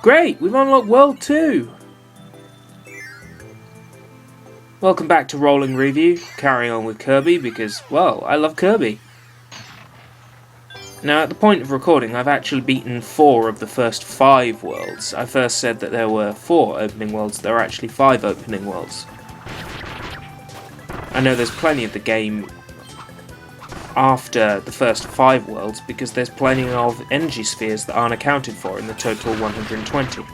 Great! We've unlocked World 2! Welcome back to Rolling Review, carrying on with Kirby because, well, I love Kirby. Now, at the point of recording, I've actually beaten 4 of the first 5 worlds. I first said that there were 4 opening worlds, there are actually 5 opening worlds. I know there's plenty of the game after the first 5 worlds because there's plenty of energy spheres that aren't accounted for in the total 120.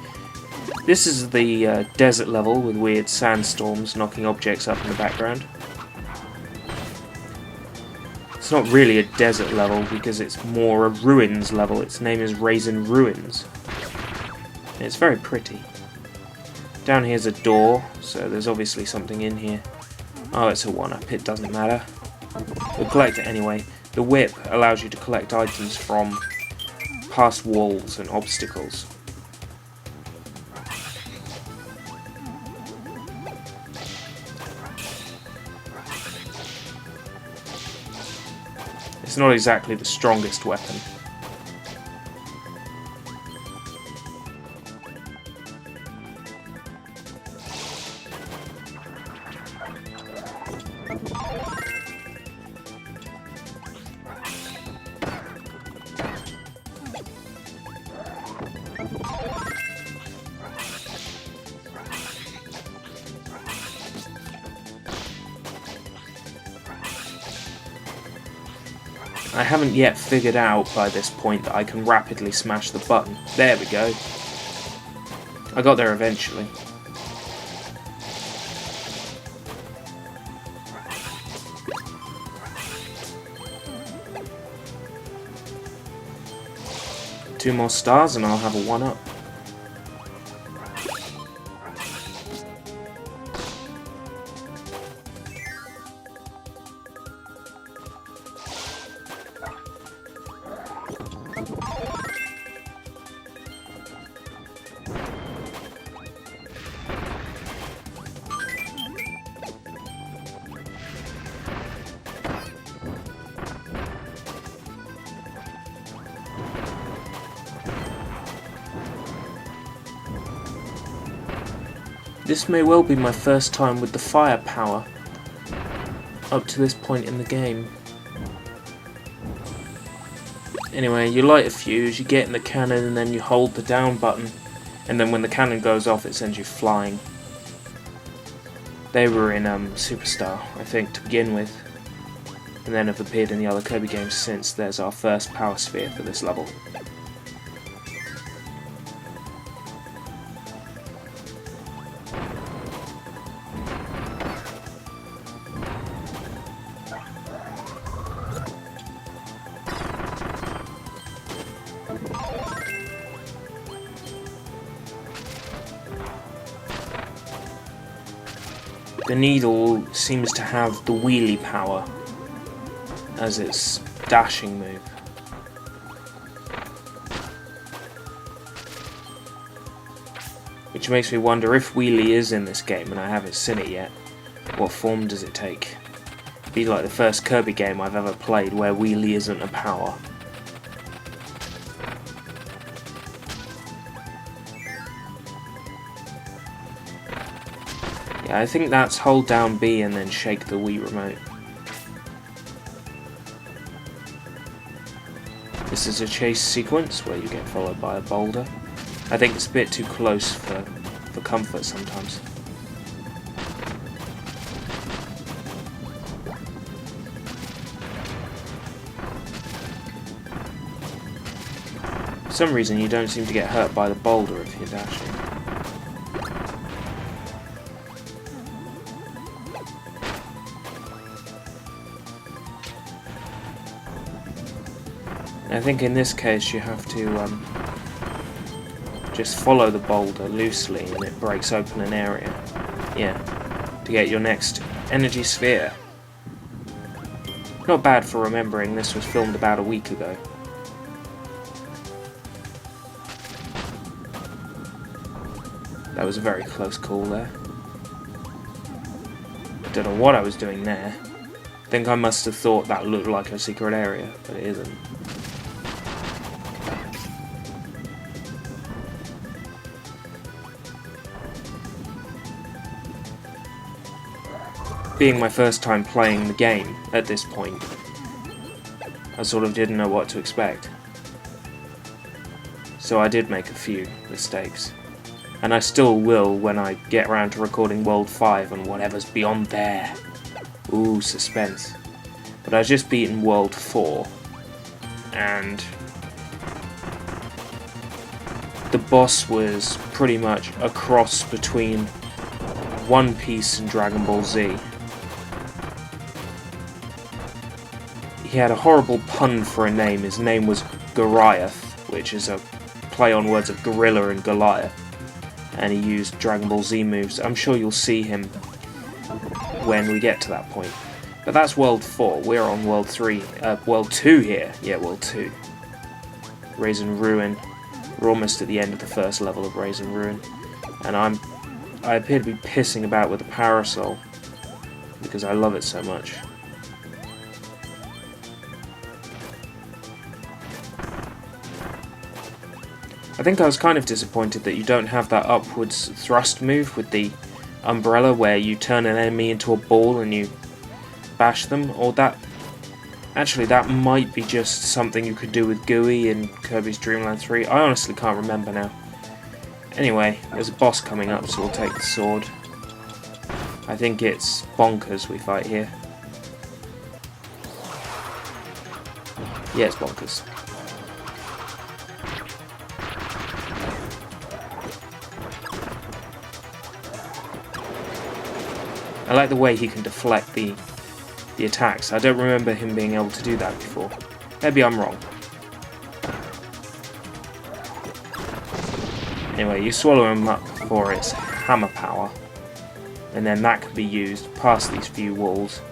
This is the desert level with weird sandstorms knocking objects up in the background. It's not really a desert level because it's more a ruins level. Its name is Raisin Ruins. And it's very pretty. Down here's a door, so there's obviously something in here. Oh, it's a 1-up, it doesn't matter. We'll collect it anyway. The whip allows you to collect items from past walls and obstacles. It's not exactly the strongest weapon. I haven't yet figured out by this point that I can rapidly smash the button. There we go. I got there eventually. Two more stars and I'll have a 1-up. This may well be my first time with the firepower up to this point in the game. Anyway, you light a fuse, you get in the cannon and then you hold the down button, and then when the cannon goes off it sends you flying. They were in Superstar, I think, to begin with, and then have appeared in the other Kirby games since. There's our first power sphere for this level. The needle seems to have the wheelie power as its dashing move. Which makes me wonder if wheelie is in this game and I haven't seen it yet, what form does it take? It'd be like the first Kirby game I've ever played where wheelie isn't a power. Yeah, I think that's hold down B and then shake the Wii remote. This is a chase sequence where you get followed by a boulder. I think it's a bit too close for comfort sometimes. For some reason you don't seem to get hurt by the boulder if you're dashing. I think in this case you have to just follow the boulder loosely and it breaks open an area. Yeah, to get your next energy sphere. Not bad for remembering this was filmed about a week ago. That was a very close call there. I don't know what I was doing there. I think I must have thought that looked like a secret area, but it isn't. being my first time playing the game at this point, I sort of didn't know what to expect. So I did make a few mistakes. And I still will when I get around to recording World 5 and whatever's beyond there. Ooh, suspense. But I've just beaten World 4, and the boss was pretty much a cross between One Piece and Dragon Ball Z. He had a horrible pun for a name. His name was Goliath, which is a play on words of gorilla and Goliath. And he used Dragon Ball Z moves. I'm sure you'll see him when we get to that point. But that's World 4. We're on World 3. World 2 here. Yeah, World 2. Raisin Ruin. We're almost at the end of the first level of Raisin Ruin. And I appear to be pissing about with a parasol because I love it so much. I think I was kind of disappointed that you don't have that upwards thrust move with the umbrella where you turn an enemy into a ball and you bash them, or that... Actually, that might be just something you could do with GUI in Kirby's Dreamland 3. I honestly can't remember now. Anyway, there's a boss coming up, so we'll take the sword. I think it's Bonkers we fight here. Yeah, it's Bonkers. I like the way he can deflect the attacks. I don't remember him being able to do that before. Maybe I'm wrong. Anyway, you swallow him up for its hammer power, and then that can be used past these few walls.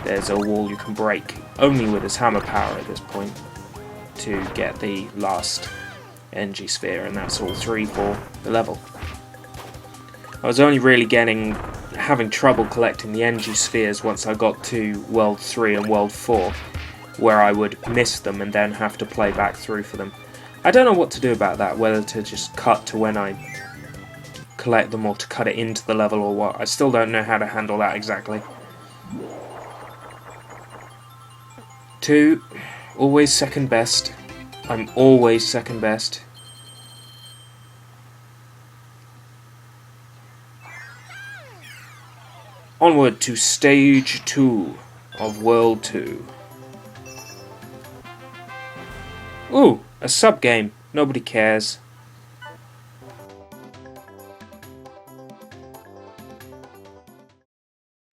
There's a wall you can break only with his hammer power at this point to get the last energy sphere, and that's all 3 for the level. I was only really having trouble collecting the energy spheres once I got to World 3 and World 4, where I would miss them and then have to play back through for them. I don't know what to do about that, whether to just cut to when I collect them or to cut it into the level or what. I still don't know how to handle that exactly. 2, always second best. I'm always second best. Onward to Stage 2 of World 2. Ooh, a sub-game. Nobody cares.